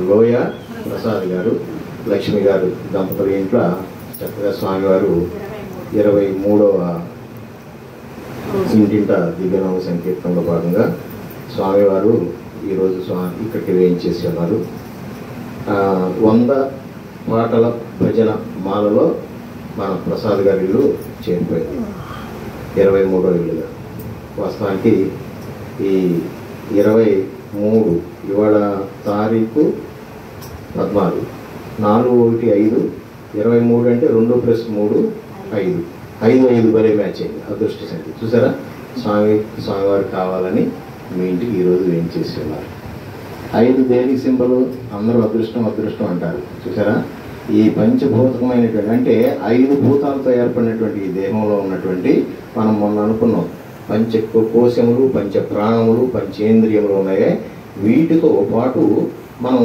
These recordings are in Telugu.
లోయ ప్రసాద్ గారు లక్ష్మి గారు దంపతుల ఇంట్లో చక్కగా స్వామివారు 23వ ఇంటింట దివ్యనామ సంకీర్తనలో భాగంగా స్వామివారు ఈరోజు ఇక్కడికి వేయించేసి ఉన్నారు. 100 పాటల భజన మాలలో మన ప్రసాద్ గారి ఇల్లు చేరిపోయింది, 23వ ఇల్లుగా. వాస్తవానికి ఈ 23 ఇవాళ తారీఖు 14, 4/1/5, 23 అంటే 2 + 3 5, 5 బరే మ్యాచ్ అయింది. అదృష్ట సంఖ్య చూసారా. స్వామివారు కావాలని మీ ఇంటికి ఈరోజు ఏం చేసి ఉన్నారు. 5 దేనికి సింబల్? అందరూ అదృష్టం అదృష్టం అంటారు చూసారా. ఈ పంచభూతమైనటువంటి అంటే 5 భూతాలతో ఏర్పడినటువంటి ఈ దేహంలో ఉన్నటువంటి మనం మొన్న అనుకున్నాం పంచ కోశములు, పంచ ప్రాణములు, పంచేంద్రియములు ఉన్నాయి. వీటితో పాటు మనం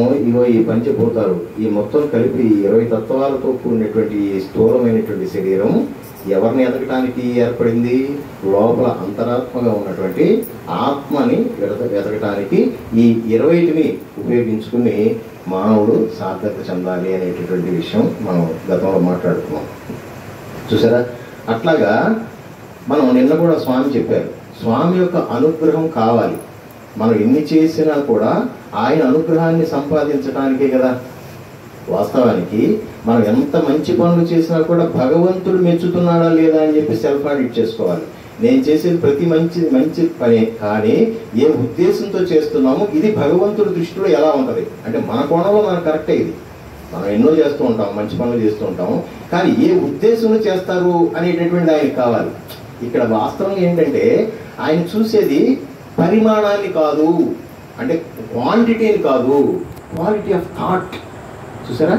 ఈ పంచభూతాలు ఈ మొత్తం కలిపి 20 తత్వాలతో కూడినటువంటి స్థూలమైనటువంటి శరీరం ఎవరిని ఎదగటానికి ఏర్పడింది? లోపల అంతరాత్మగా ఉన్నటువంటి ఆత్మని వెతకటానికి ఈ 20ని ఉపయోగించుకుని మానవుడు సార్థకత చెందాలి అనేటటువంటి విషయం మనం గతంలో మాట్లాడుకున్నాం చూసారా. అట్లాగా మనం నిన్న కూడా స్వామి చెప్పారు, స్వామి యొక్క అనుగ్రహం కావాలి. మనం ఎన్ని చేసినా కూడా ఆయన అనుగ్రహాన్ని సంపాదించడానికే కదా. వాస్తవానికి మనం ఎంత మంచి పనులు చేసినా కూడా భగవంతుడు మెచ్చుతున్నాడా లేదా అని చెప్పి సెల్ఫ్ ఆడిట్ చేసుకోవాలి. నేను చేసేది ప్రతి మంచి పని, కానీ ఏ ఉద్దేశంతో చేస్తున్నాము ఇది భగవంతుడి దృష్టిలో ఎలా ఉంటుంది అంటే మన కోణంలో మనకు కరెక్టే. ఇది మనం ఎన్నో చేస్తూ ఉంటాం, మంచి పనులు చేస్తూ ఉంటాము, కానీ ఏ ఉద్దేశంలో చేస్తారు అనేటటువంటి ఆయనకి కావాలి. ఇక్కడ వాస్తవం ఏంటంటే ఆయన చూసేది పరిమాణాన్ని కాదు, అంటే క్వాంటిటీని కాదు, క్వాలిటీ ఆఫ్ థాట్ చూసారా.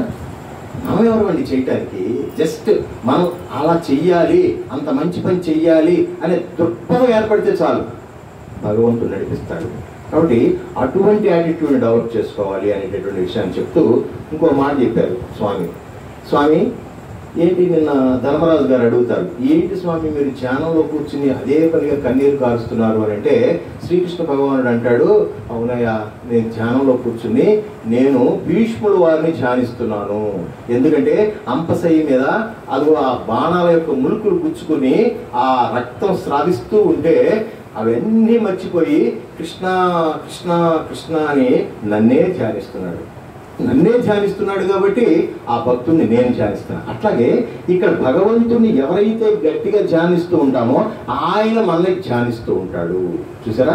మనం ఎవరండి చేయటానికి? జస్ట్ మనం అలా చెయ్యాలి, అంత మంచి పని చెయ్యాలి అనే దృక్పథం ఏర్పడితే చాలు, భగవంతుడు నడిపిస్తాడు. కాబట్టి అటువంటి యాటిట్యూడ్ డెవలప్ చేసుకోవాలి అనేటటువంటి విషయాన్ని చెప్తూ ఇంకో మాట చెప్పారు స్వామి. ఏంటి నిన్న ధర్మరాజు గారు అడుగుతారు, ఏంటి స్వామి మీరు ధ్యానంలో కూర్చుని అదే పనిగా కన్నీరు కారుస్తున్నారు అని అంటే శ్రీకృష్ణ భగవానుడు అంటాడు, అవునయ్యా నేను ధ్యానంలో కూర్చుని నేను భీష్ముడు వారిని ధ్యానిస్తున్నాను. ఎందుకంటే అంపశయ్య మీద అది ఆ బాణాల యొక్క ములుకులు గుచ్చుకుని ఆ రక్తం స్రావిస్తూ ఉంటే అవన్నీ మర్చిపోయి కృష్ణ కృష్ణ కృష్ణ అని నన్నే ధ్యానిస్తున్నాడు కాబట్టి ఆ భక్తుడిని నేను ధ్యానిస్తాను. అట్లాగే ఇక్కడ భగవంతుడిని ఎవరైతే గట్టిగా ధ్యానిస్తూ ఉంటామో ఆయన మనల్ని ధ్యానిస్తూ ఉంటాడు చూసారా.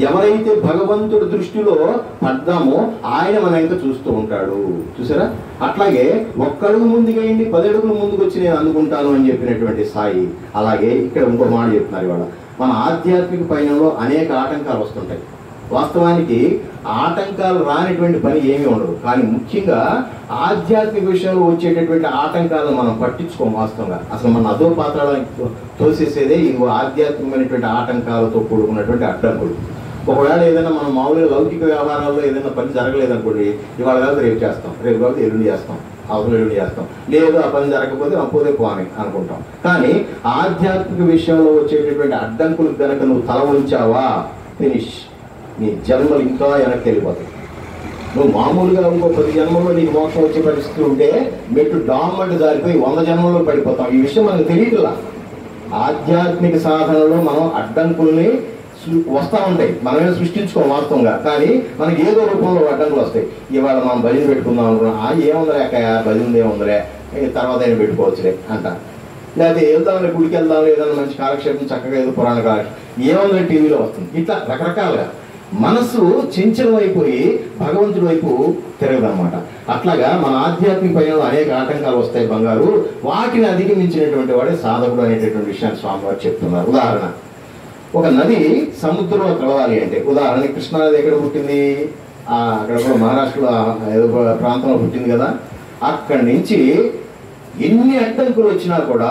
ఎవరైతే భగవంతుడి దృష్టిలో పడ్డామో ఆయన మన ఇంకా చూస్తూ ఉంటాడు చూసారా. అట్లాగే 1 అడుగు ముందుగా 10 అడుగులు ముందుకు వచ్చి నేను అందుకుంటాను అని చెప్పినటువంటి సాయి. అలాగే ఇక్కడ ఇంకో మాట చెప్తున్నారు, ఇవాళ మన ఆధ్యాత్మిక పయనంలో అనేక ఆటంకాలు వస్తుంటాయి. వాస్తవానికి ఆటంకాలు రానిటువంటి పని ఏమీ ఉండదు, కానీ ముఖ్యంగా ఆధ్యాత్మిక విషయంలో వచ్చేటటువంటి ఆటంకాలను మనం పట్టించుకోం. వాస్తవంగా అసలు మన అదో పాత్రలకు తోసేసేదే ఇది ఆధ్యాత్మికమైనటువంటి ఆటంకాలతో కూడుకున్నటువంటి అడ్డంకులు. ఒకవేళ ఏదైనా మనం మామూలుగా లౌకిక వ్యవహారాల్లో ఏదైనా పని జరగలేదనుకోండి, ఇవాళ కాదు రేపు చేస్తాం, రేపు కాదు ఎల్లుండి చేస్తాం, అవసరం ఎల్లుండి చేస్తాం, లేదు ఆ పని జరగకపోతే అప్పుడే పోని అనుకుంటాం. కానీ ఆధ్యాత్మిక విషయంలో వచ్చేటటువంటి అడ్డంకులకు కనుక నువ్వు తల ఉంచావా ఫినిష్, నీ జన్మలు ఇంకా వెనక్కి వెళ్ళిపోతాయి. నువ్వు మామూలుగా ఇంకో 10 జన్మల్లో నీకు మోసం వచ్చే పరిస్థితి ఉంటే మెట్టు డామంట్ జారిపోయి 100 జన్మల్లో పడిపోతాం. ఈ విషయం మనకు తెలియట్లా. ఆధ్యాత్మిక సాధనలో మనం అడ్డంకుల్ని వస్తూ ఉంటాయి, మనమే సృష్టించుకోం వాస్తవంగా, కానీ మనకి ఏదో రూపంలో అడ్డంకులు వస్తాయి. ఇవాళ మనం భజన పెట్టుకుందాం అనుకున్నాం, ఏముందలే భజన ఏముందలే తర్వాత అయినా పెట్టుకోవచ్చులే అంటారు. లేకపోతే వెళ్తామని గుడికి వెళ్దాం, ఏదైనా మంచి కాలక్షేపం చక్కగా ఏదో పురాణ కాలక్షేపం ఏముందని టీవీలో వస్తుంది. ఇట్లా రకరకాలుగా మనసు చంచలం అయిపోయి భగవంతుడి వైపు తిరగదన్నమాట. అట్లాగా మన ఆధ్యాత్మిక పైన అనేక ఆటంకాలు వస్తాయి బంగారు, వాటిని అధిగమించినటువంటి వాడే సాధకుడు అనేటటువంటి విషయాన్ని స్వామివారు చెప్తున్నారు. ఉదాహరణ, ఒక నది సముద్రంలో కలవాలి అంటే, ఉదాహరణ కృష్ణానది ఎక్కడ పుట్టింది? అక్కడ కూడా మహారాష్ట్రలో ఏదో ప్రాంతంలో పుట్టింది కదా. అక్కడి నుంచి ఎన్ని అడ్డంకులు వచ్చినా కూడా,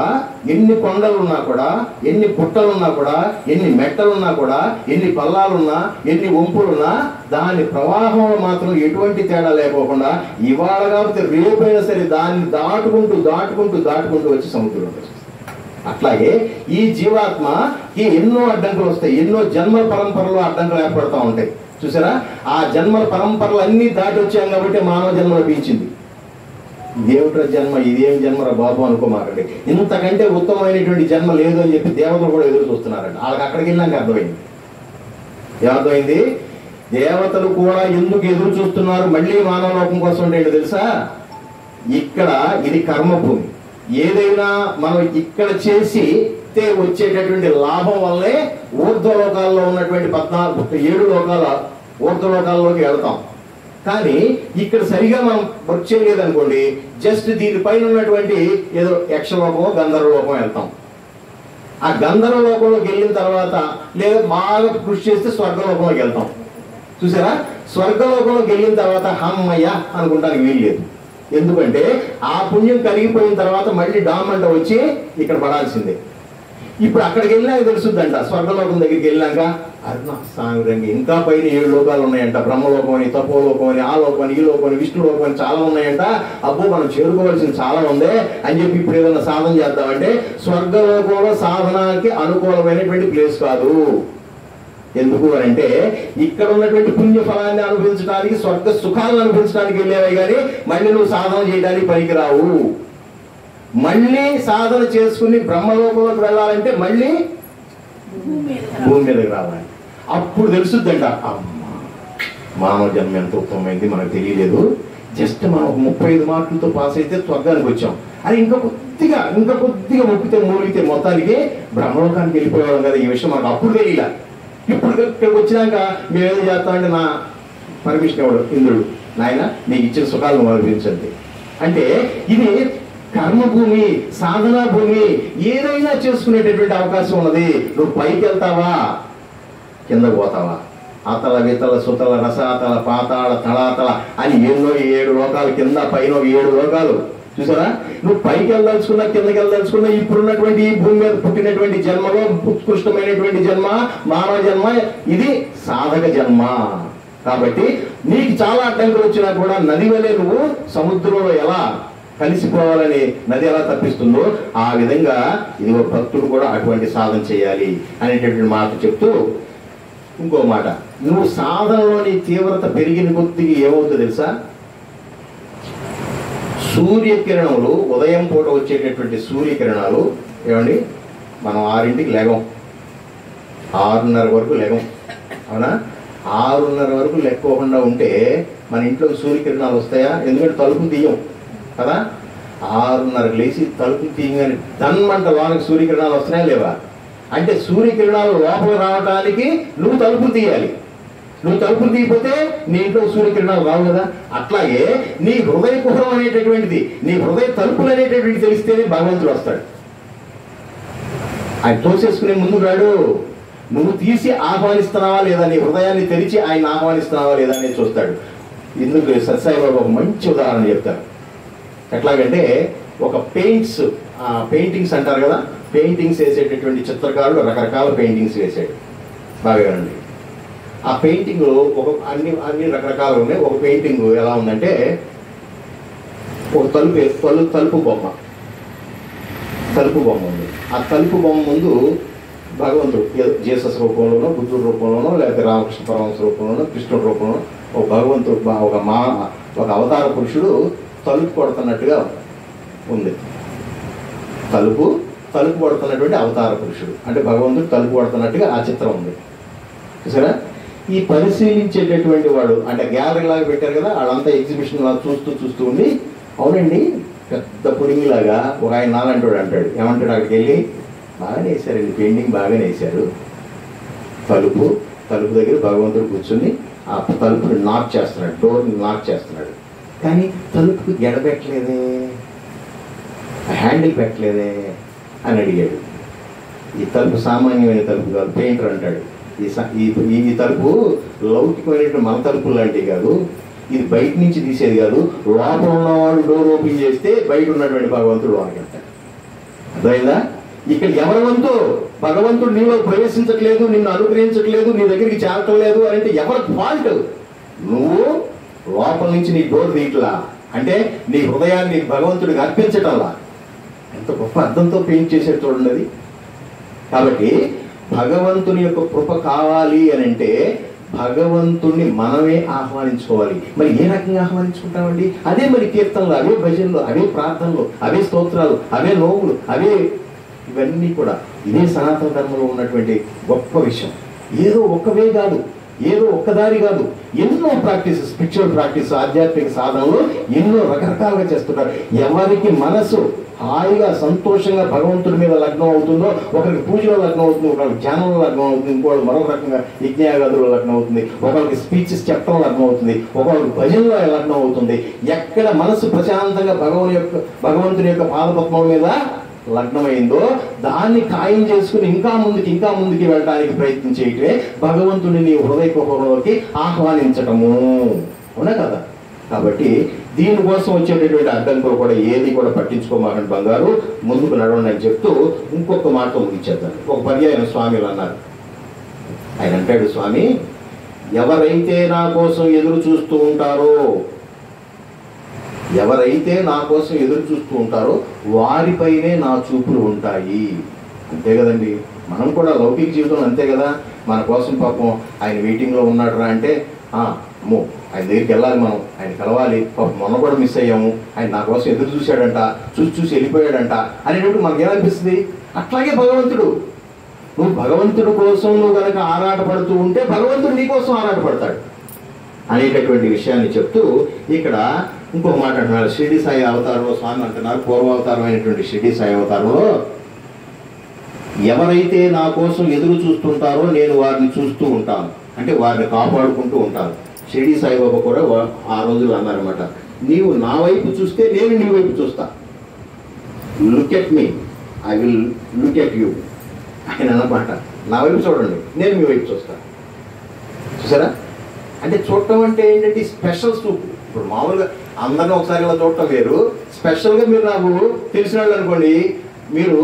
ఎన్ని కొండలున్నా కూడా, ఎన్ని పుట్టలున్నా కూడా, ఎన్ని మెట్టలున్నా కూడా, ఎన్ని పల్లాలున్నా, ఎన్ని వంపులున్నా దాని ప్రవాహంలో మాత్రం ఎటువంటి తేడా లేకోకుండా ఇవాళ కాబట్టి రేపైనా సరే దాన్ని దాటుకుంటూ వచ్చి సముద్రంలో వచ్చేస్తుంది. అట్లాగే ఈ జీవాత్మకి ఎన్నో అడ్డంకులు వస్తాయి, ఎన్నో జన్మల పరంపరలో అడ్డంకులు ఏర్పడుతూ ఉంటాయి. చూసారా, ఆ జన్మల పరంపరలు అన్నీ దాటి వచ్చాం కాబట్టి మానవ జన్మ లభించింది. దేవుడి జన్మ, ఇదేం జన్మరా బాబు అనుకోమాకండి. ఇంతకంటే ఉత్తమమైనటువంటి జన్మ లేదు అని చెప్పి దేవతలు కూడా ఎదురు చూస్తున్నారంట. వాళ్ళకి అక్కడికి వెళ్ళాక అర్థమైంది. ఏమర్థమైంది? దేవతలు కూడా ఎందుకు ఎదురు చూస్తున్నారు మళ్ళీ మానవ లోకం కోసం అంటే తెలుసా? ఇక్కడ ఇది కర్మభూమి. ఏదైనా మనం ఇక్కడ చేసి వచ్చేటటువంటి లాభం వల్లే ఊర్ధ్వలోకాల్లో ఉన్నటువంటి 7 లోకాల ఊర్ధ్వలోకాల్లోకి వెళ్తాం. కానీ ఇక్కడ సరిగా మనం వర్క్ చేయలేదనుకోండి, జస్ట్ దీనిపైన ఉన్నటువంటి ఏదో యక్షలోకమో గంధర్వలోకమో వెళ్తాం. ఆ గంధర్వలోకంలోకి వెళ్ళిన తర్వాత లేదా బాగా కృషి చేస్తే స్వర్గలోకంలోకి వెళ్తాం. చూసారా, స్వర్గలోకంలోకి వెళ్ళిన తర్వాత హమ్మయ్య అనుకుంటానికి వీలు లేదు. ఎందుకంటే ఆ పుణ్యం కరిగిపోయిన తర్వాత మళ్ళీ డామంట వచ్చి ఇక్కడ పడాల్సిందే. ఇప్పుడు అక్కడికి వెళ్ళినాక తెలుస్తుందంట, స్వర్గలోకం దగ్గరికి వెళ్ళాక అరుణ సాంగంగా ఇంకా పైన 7 లోకాలు ఉన్నాయంట. బ్రహ్మలోకం అని, తపోలోకం అని, ఆ లోకం అని, ఈ లోకం అని, విష్ణు లోకం అని చాలా ఉన్నాయంట. అబ్బో మనం చేరుకోవాల్సింది చాలా ఉంది అని చెప్పి ఇప్పుడు ఏదైనా సాధన చేద్దామంటే స్వర్గలోకంలో సాధనానికి అనుకూలమైనటువంటి ప్లేస్ కాదు. ఎందుకు అని అంటే ఇక్కడ ఉన్నటువంటి పుణ్య ఫలాన్ని అనుభవించడానికి, స్వర్గ సుఖాలను అనుభవించడానికి వెళ్ళేవే కానీ మళ్ళీ నువ్వు సాధన చేయడానికి పనికిరావు. మళ్ళీ సాధన చేసుకుని బ్రహ్మలోకంలోకి వెళ్ళాలంటే మళ్ళీ భూమి మీదకి రావాలి. అప్పుడు తెలుసుద్దంట, అమ్మా మానవ జన్మ ఎంత ఉత్తమమైంది మనకు తెలియలేదు. జస్ట్ మనం 35 మార్కులతో పాస్ అయితే స్వర్గానికి వచ్చాం అని ఇంకా కొద్దిగా మూలిగితే మొత్తానికి బ్రహ్మలోకానికి వెళ్ళిపోయేవాళ్ళం కదా. ఈ విషయం మనకు అప్పుడు తెలియలే. ఇప్పుడు ఇక్కడికి వచ్చినాక మేము ఏదో చేస్తామంటే నా పర్మిషన్ ఇవ్వడు ఇంద్రుడు, నాయన నీకు ఇచ్చిన సుఖాలను అనుభవించండి అంటే. ఇది కర్మభూమి, సాధనా భూమి. ఏదైనా చేసుకునేటటువంటి అవకాశం ఉన్నది. నువ్వు పైకి వెళ్తావా, కింద పోతావా, అతల వితల సుతల రసాతల పాతాళ తళాతల అని ఎన్నో 7 లోకాలు, కింద పైన 7 లోకాలు. చూసారా, నువ్వు పైకి వెళ్ళదలుచుకున్నా కిందకి వెళ్ళదలుచుకున్నా ఇప్పుడున్నటువంటి ఈ భూమి మీద పుట్టినటువంటి జన్మలో ఉత్కృష్టమైనటువంటి జన్మ మానవ జన్మ. ఇది సాధక జన్మ. కాబట్టి నీకు చాలా అడ్డంకులు వచ్చినా కూడా నది వలె నువ్వు సముద్రంలో ఎలా కలిసిపోవాలని నది ఎలా తప్పిస్తుందో ఆ విధంగా ఇదిగో భక్తుడు కూడా అటువంటి సాధన చేయాలి అనేటటువంటి మాట చెప్తూ ఇంకో మాట, నువ్వు సాధనలోని తీవ్రత పెరిగిన కొద్దిగా ఏమవుతుందో తెలుసా? సూర్యకిరణములు ఉదయం పూట వచ్చేటటువంటి సూర్యకిరణాలు ఏమండి, మనం 6ంటికి లేగం, 6:30 వరకు లేగం, అవునా? 6:30 వరకు లెక్కోకుండా ఉంటే మన ఇంట్లో సూర్యకిరణాలు వస్తాయా? ఎందుకంటే తలుపులు తీయం కదా. 6:30 లేచి తలుపులు తీయగానే దన్మంట లోనికి సూర్యకిరణాలు వస్తున్నాయా లేవా? అంటే సూర్యకిరణాలు లోపల రావడానికి నువ్వు తలుపులు తీయాలి. నువ్వు తలుపులు తీయకపోతే నీ ఇంట్లో సూర్యకిరణాలు రావు కదా. అట్లాగే నీ హృదయ కుహరం అనేటటువంటిది, నీ హృదయ తలుపులు అనేటటువంటి తెలిస్తేనే భగవంతుడు వస్తాడు. ఆయన తోసేసుకునే ముందు రాడు. నువ్వు తీసి ఆహ్వానిస్తున్నావా లేదా, నీ హృదయాన్ని తెరిచి ఆయన ఆహ్వానిస్తున్నావా లేదా అనేది చూస్తాడు. ఇందుకు సత్సాయిబాబు ఒక మంచి ఉదాహరణ చెప్తారు. ఎట్లాగంటే ఒక పెయింటింగ్స్ అంటారు కదా, పెయింటింగ్స్ వేసేటటువంటి చిత్రకారుడు రకరకాల పెయింటింగ్స్ వేసాడు. బాగా వినండి. ఆ పెయింటింగ్ అన్ని రకరకాలు ఉన్నాయి. ఒక పెయింటింగ్ ఎలా ఉందంటే, ఒక తలుపు బొమ్మ ఉంది. ఆ తలుపు బొమ్మ ముందు భగవంతుడు జీసస్ రూపంలోనో, బుద్ధుడు రూపంలోనో, లేకపోతే రామకృష్ణ పరమహంస రూపంలోనో, కృష్ణుడు రూపంలోనో ఒక భగవంతుడు ఒక అవతార పురుషుడు తలుపు కొడుతున్నట్టుగా ఉంది. తలుపు కొడుతున్నటువంటి అవతార పురుషుడు అంటే భగవంతుడు తలుపు కొడుతున్నట్టుగా ఆ చిత్రం ఉంది. చూసారా, ఈ పరిశీలించేటటువంటి వాడు అంటే గ్యాలరీ లాగా పెట్టారు కదా, వాళ్ళంతా ఎగ్జిబిషన్ లాగా చూస్తూ ఉండి, అవునండి పెద్ద పుడింగిలాగా ఒక ఆయన నాలంటాడు అంటాడు. ఏమంటాడు అక్కడికి వెళ్ళి, బాగానే వేశారండి పెయింటింగ్, బాగానే వేశారు. తలుపు దగ్గర భగవంతుడు కూర్చుని ఆ తలుపుని నాక్ చేస్తున్నాడు, డోర్ని నాక్ చేస్తున్నాడు. కానీ తలుపుకి గెడబెట్టలేదే, హ్యాండిల్ పెట్టలేదే అని అడిగాడు. ఈ తలుపు సామాన్యమైన తలుపు కాదు, పెయింటర్ అంటాడు. ఈ తలుపు లౌకికమైనటువంటి మన తలుపులు లాంటివి కాదు, ఇది బయట నుంచి తీసేది కాదు, లోపల ఉన్నవాళ్ళు డోర్ ఓపెన్ చేస్తే బయట ఉన్నటువంటి భగవంతుడు వానికి అంటాడు. అర్థమైందా? ఇక్కడ ఎవరి వంతు? భగవంతుడు నీలో ప్రవేశించట్లేదు, నిన్ను అనుగ్రహించట్లేదు, నీ దగ్గరికి చేరట్లేదు అని అంటే ఎవరి ఫాల్ట్? నువ్వు లోపల నుంచి నీ డోర్ తీయట్లా అంటే నీ హృదయాన్ని భగవంతుడికి అర్పించటంలా. ఎంత గొప్ప అర్థంతో పెయింట్ చేసేది చూడండి అది. కాబట్టి భగవంతుని యొక్క కృప కావాలి అని అంటే భగవంతుణ్ణి మనమే ఆహ్వానించుకోవాలి. మరి ఏ రకంగా ఆహ్వానించుకుంటామండి? అదే మరి కీర్తనలు, అవే భజనలు, అవే ప్రార్థనలు, అవే స్తోత్రాలు, అవే నోములు, అవే ఇవన్నీ కూడా ఇదే సనాతన ధర్మంలో ఉన్నటువంటి గొప్ప విషయం. ఏదో ఒక్కవే కాదు, ఏదో ఒక్కదారి కాదు, ఎన్నో ప్రాక్టీస్, స్పిరిచువల్ ప్రాక్టీస్, ఆధ్యాత్మిక సాధనలు ఎన్నో రకరకాలుగా చేస్తున్నారు. ఎవరికి మనసు హాయిగా సంతోషంగా భగవంతుడి మీద లగ్నం అవుతుందో, ఒకరికి పూజలో లగ్నం అవుతుంది, ఒకరికి ధ్యానంలో లగ్నం అవుతుంది, ఇంకోటి మరొక రకంగా యజ్ఞయాగాదులో లగ్నం అవుతుంది, ఒకరికి స్పీచెస్ చెప్పడం లగ్నం అవుతుంది, ఒకరికి భజనలో లగ్నం అవుతుంది. ఎక్కడ మనసు ప్రశాంతంగా భగవంతుని యొక్క పాదపద్మం మీద లగ్నమైందో దాన్ని ఖాయం చేసుకుని ఇంకా ముందుకి వెళ్ళడానికి ప్రయత్నం చేయటమే భగవంతుని నీ హృదయలోకి ఆహ్వానించటము, అవునా కదా? కాబట్టి దీనికోసం వచ్చేటటువంటి అడ్డంకులు కూడా ఏది కూడా పట్టించుకోమాకండి బంగారు, ముందుకు నడవండి అని చెప్తూ ఇంకొక మాట ముగించేద్దాం. ఒక పర్యాయం స్వామిలు అన్నారు. ఆయన అంటాడు, స్వామి, ఎవరైతే నా కోసం ఎదురు చూస్తూ ఉంటారో, ఎవరైతే నా కోసం ఎదురు చూస్తూ ఉంటారో వారిపైనే నా చూపులు ఉంటాయి. అంతే కదండి, మనం కూడా లౌకిక జీవితం అంతే కదా. మన కోసం పాపం ఆయన వెయిటింగ్లో ఉన్నాడు రా అంటే అమ్మో ఆయన దగ్గరికి వెళ్ళాలి, మనం ఆయన కలవాలి, పాపం మొన్న కూడా మిస్ అయ్యాము, ఆయన నా కోసం ఎదురు చూశాడంట, చూసి వెళ్ళిపోయాడంట అనేటప్పుడు మనకేమనిపిస్తుంది? అట్లాగే భగవంతుడు, నువ్వు భగవంతుడి కోసం నువ్వు కనుక ఆరాటపడుతూ ఉంటే భగవంతుడు నీ కోసం ఆరాటపడతాడు అనేటటువంటి విషయాన్ని చెప్తూ ఇక్కడ ఇంకొక మాట అంటున్నారు. షిరిడి సాయి అవతారంలో స్వామి అంటున్నారు, పూర్వావతారం అయినటువంటి షిరిడి సాయి అవతారంలో ఎవరైతే నా కోసం ఎదురు చూస్తుంటారో నేను వారిని చూస్తూ ఉంటాను, అంటే వారిని కాపాడుకుంటూ ఉంటాను. షిరిడి సాయిబాబా కూడా ఆ రోజులు అన్నారన్నమాట, నీవు నా వైపు చూస్తే నేను నీ వైపు చూస్తా, look at me, I will look at you. ఆయన అన్నమాట, నా వైపు చూడండి, నేను మీ వైపు చూస్తా. చూసారా? అంటే చూడటం అంటే ఏంటంటే స్పెషల్ చూపు. ఇప్పుడు మామూలుగా అందరినీ ఒకసారి ఇలా చూడటం వేరు, స్పెషల్గా మీరు నాకు తెలిసిన వాళ్ళు అనుకోండి, మీరు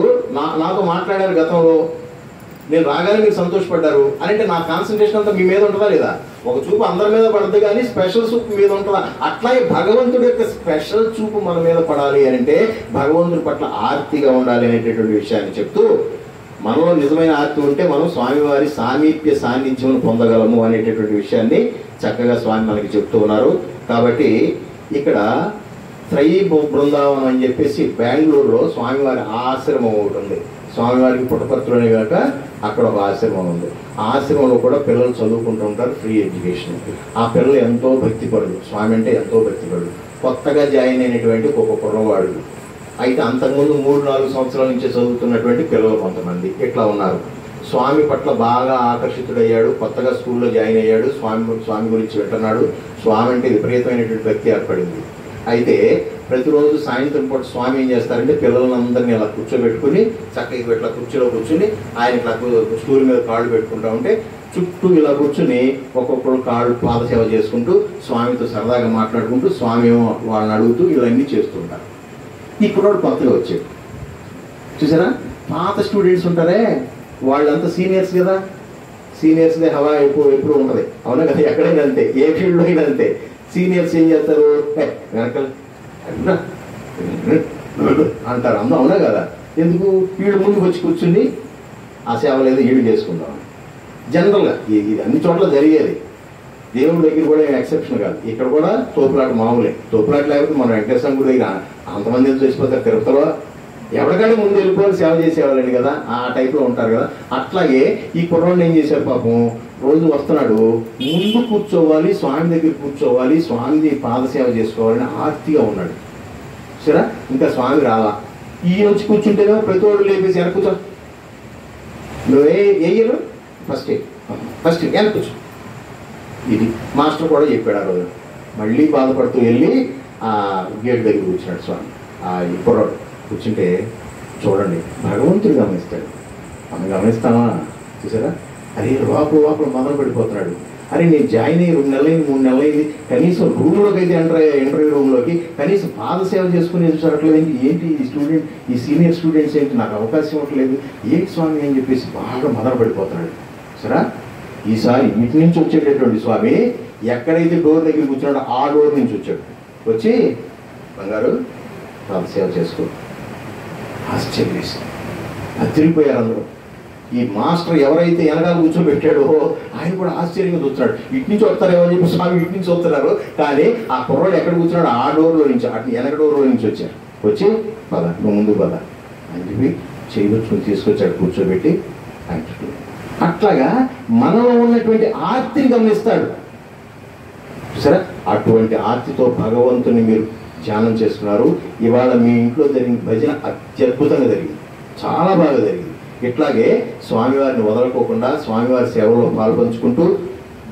నాతో మాట్లాడారు గతంలో, నేను రాగానే మీరు సంతోషపడ్డారు అని అంటే నా కాన్సన్ట్రేషన్ అంతా మీ మీద ఉంటుందా లేదా? ఒక చూపు అందరి మీద పడద్దు కానీ స్పెషల్ చూపు మీద ఉంటుందా? అట్లాగే భగవంతుడి యొక్క స్పెషల్ చూపు మన మీద పడాలి అని అంటే భగవంతుడి పట్ల ఆర్తిగా ఉండాలి అనేటటువంటి విషయాన్ని చెప్తూ, మనలో నిజమైన ఆర్తి ఉంటే మనం స్వామివారి సామీప్య సాన్నిధ్యం పొందగలము అనేటటువంటి విషయాన్ని చక్కగా స్వామి మనకి చెప్తూ ఉన్నారు. కాబట్టి ఇక్కడ త్రయీ బృందావనం అని చెప్పేసి బెంగళూరులో స్వామివారి ఆశ్రమం ఒకటి ఉంది. స్వామివారికి పుట్టపర్తిలోనే కాక అక్కడ ఒక ఆశ్రమం ఉంది. ఆ ఆశ్రమంలో కూడా పిల్లలు చదువుకుంటూ ఉంటారు, ఫ్రీ ఎడ్యుకేషన్. ఆ పిల్లలు ఎంతో భక్తిపరులు, స్వామి అంటే ఎంతో భక్తిపరులు. కొత్తగా జాయిన్ అయినటువంటి ఒక కుర్రవాడు, అయితే అంతకుముందు 3-4 సంవత్సరాల నుంచి చదువుతున్నటువంటి పిల్లలు కొంతమంది ఇట్లా ఉన్నారు. స్వామి పట్ల బాగా ఆకర్షితుడయ్యాడు, కొత్తగా స్కూల్లో జాయిన్ అయ్యాడు, స్వామి గురించి వింటున్నాడు. స్వామి అంటే విపరీతమైనటువంటి భక్తి ఏర్పడింది. అయితే ప్రతిరోజు సాయంత్రం పూట స్వామి ఏం చేస్తారంటే పిల్లలందరినీ ఇలా కూర్చోబెట్టుకుని చక్కగా ఇట్లా కుర్చీలో కూర్చుని ఆయన ఇట్లా స్టూల్ మీద కాళ్ళు పెట్టుకుంటా ఉంటే చుట్టూ ఇలా కూర్చుని ఒక్కొక్కరు కాళ్ళు పాదసేవ చేసుకుంటూ స్వామితో సరదాగా మాట్లాడుకుంటూ స్వామి వాళ్ళని అడుగుతూ ఇవన్నీ చేస్తుంటారు. ఈ కుర్రాడు కొత్తగా వచ్చాడు. చూసారా? పాత స్టూడెంట్స్ ఉంటారే వాళ్ళంతా సీనియర్స్ కదా, సీనియర్స్దే హవా ఎప్పుడు ఉంటుంది, అవునా కదా? ఎక్కడైనా అంతే, ఏ ఫీల్డ్లో అయినా అంతే. సీనియర్స్ ఏం చేస్తారు, వెనకాల అంటారు, అవునా కదా? ఎందుకు? వీళ్ళు ముందుకు వచ్చి కూర్చుని ఆ సేవలు ఏదో ఈడు చేసుకుందాం. జనరల్గా ఇది అన్ని చోట్ల జరిగేది, దేవుడి దగ్గర కూడా ఎక్సెప్షన్ కాదు. ఇక్కడ కూడా తోపులాట మామూలే. తోపులాట లేకపోతే మన వెంకటేశ్వర గుడి దగ్గర అంతమంది ఎందుకు చేసిపోతారు? తిరుపతిలో ఎవరికంటే ముందు వెళ్ళిపోవాలి సేవ చేసేవాళ్ళని కదా, ఆ టైప్లో ఉంటారు కదా. అట్లాగే ఈ కుర్రాడు ఏం చేశారు పాపం, రోజు వస్తున్నాడు, ముందు కూర్చోవాలి, స్వామి దగ్గర కూర్చోవాలి, స్వామిని పాదసేవ చేసుకోవాలని ఆర్తిగా ఉన్నాడు. సరే, ఇంకా స్వామి రాలా. ఈ వచ్చి కూర్చుంటేనే ప్రతి ఒడు లేపేసి వెనక కూర్చో, నువ్వే వేయరు, ఫస్ట్ వెనక కూర్చో. ఇది మాస్టర్ కూడా చెప్పాడు ఆ రోజు. మళ్ళీ బాధపడుతూ వెళ్ళి ఆ గేట్ దగ్గర కూర్చున్నాడు స్వామి. ఈ కుర్రాడు కూర్చుంటే చూడండి, భగవంతుడు గమనిస్తాడు, మనం గమనిస్తామా? చూసారా? అరే లోపల మొదలు పడిపోతున్నాడు. అరే నేను జాయిన్ అయ్యి 2 నెలలైంది 3 నెలలైంది, కనీసం రూమ్లోకి అయితే ఇంటర్వ్యూ రూమ్లోకి కనీసం పాదసేవ చేసుకుని చూడట్లేదు. ఏంటి ఈ సీనియర్ స్టూడెంట్స్ ఏంటి నాకు అవకాశం ఇవ్వట్లేదు, ఏంటి స్వామి అని చెప్పేసి బాగా మొదలు పడిపోతున్నాడు. సరే, ఈసారి ఇటు నుంచి వచ్చేటటువంటి స్వామి ఎక్కడైతే డోర్ దగ్గర కూర్చున్నాడో ఆ డోర్ నుంచి వచ్చాడు. వచ్చి బంగారు పాదసేవ చేసుకో. ఆశ్చర్యం వేసి అదిరిపోయారు అందరూ. ఈ మాస్టర్ ఎవరైతే వెనకాల కూర్చోబెట్టాడో ఆయన కూడా ఆశ్చర్యంగా చూస్తున్నాడు. ఇటు నుంచి వస్తారేమో అని చెప్పి స్వామి ఇటు నుంచి వస్తున్నారు. కానీ ఆ కుర్రాడు ఎక్కడ కూర్చున్నాడు? ఆ డోర్లో నుంచి, అటు వెనక డోర్లో నుంచి వచ్చారు. వచ్చి పద నువ్వు ముందు పద అని చెప్పి చేయవచ్చుకుని తీసుకొచ్చాడు, కూర్చోబెట్టి ఆయన. అట్లాగా మనలో ఉన్నటువంటి ఆర్తిని గమనిస్తాడు. సరే, అటువంటి ఆర్తితో భగవంతుని మీరు ధ్యానం చేస్తున్నారు. ఇవాళ మీ ఇంట్లో జరిగిన భజన అత్యద్భుతంగా జరిగింది, చాలా బాగా జరిగింది. ఇట్లాగే స్వామివారిని వదలకోకుండా స్వామివారి సేవలో పాల్పంచుకుంటూ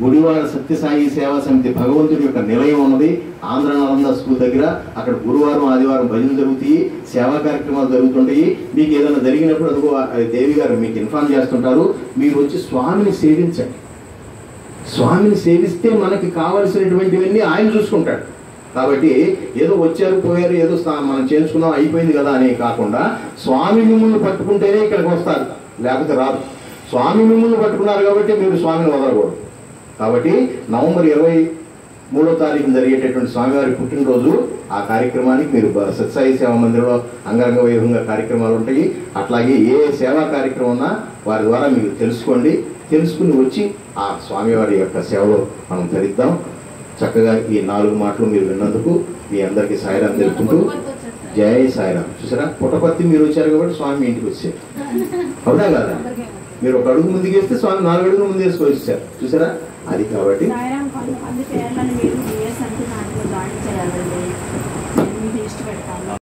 గుడివాడ సత్యసాయి సేవా సమితి భగవంతుడి యొక్క నిలయం ఉన్నది ఆంధ్ర నలంద స్కూల్ దగ్గర. అక్కడ గురువారం ఆదివారం భజనలు జరుగుతాయి, సేవా కార్యక్రమాలు జరుగుతుంటాయి. మీకు ఏదైనా జరిగినప్పుడు అదిగో దేవి గారు మీకు ఇన్ఫార్మ్ చేస్తుంటారు. మీరు వచ్చి స్వామిని సేవించండి. స్వామిని సేవిస్తే మనకి కావలసినటువంటివన్నీ ఆయన చూసుకుంటాడు. కాబట్టి ఏదో వచ్చారు పోయారు, ఏదో మనం చేయించుకున్నాం అయిపోయింది కదా అని కాకుండా స్వామి మిమ్మల్ని పట్టుకుంటేనే ఇక్కడికి వస్తారు, లేకపోతే రాదు. స్వామి మిమ్మల్ని పట్టుకున్నారు కాబట్టి మీరు స్వామిని వదలకూడదు. కాబట్టి నవంబర్ 23వ తారీఖున జరిగేటటువంటి స్వామివారి పుట్టినరోజు ఆ కార్యక్రమానికి మీరు సత్యసాయి సేవా మందిరంలో అంగరంగ వైభవంగా కార్యక్రమాలు ఉంటాయి. అట్లాగే ఏ సేవా కార్యక్రమం ఉన్నా వారి ద్వారా మీరు తెలుసుకోండి. తెలుసుకుని వచ్చి ఆ స్వామివారి యొక్క సేవలో మనం ధరిద్దాం. చక్కగా ఈ 4 మాటలు మీరు విన్నందుకు మీ అందరికీ సాయిరాం తెలుపుకుంటూ జై సాయిరాం. చూసారా, పుట్టపర్తి మీరు వచ్చారు కాబట్టి స్వామి ఇంటికి వచ్చారు, అవునా కదా? మీరు ఒక అడుగు ముందుకు వేస్తే స్వామి 4 అడుగులు ముందు వేసుకొని వచ్చారు. చూసారా, అది కాబట్టి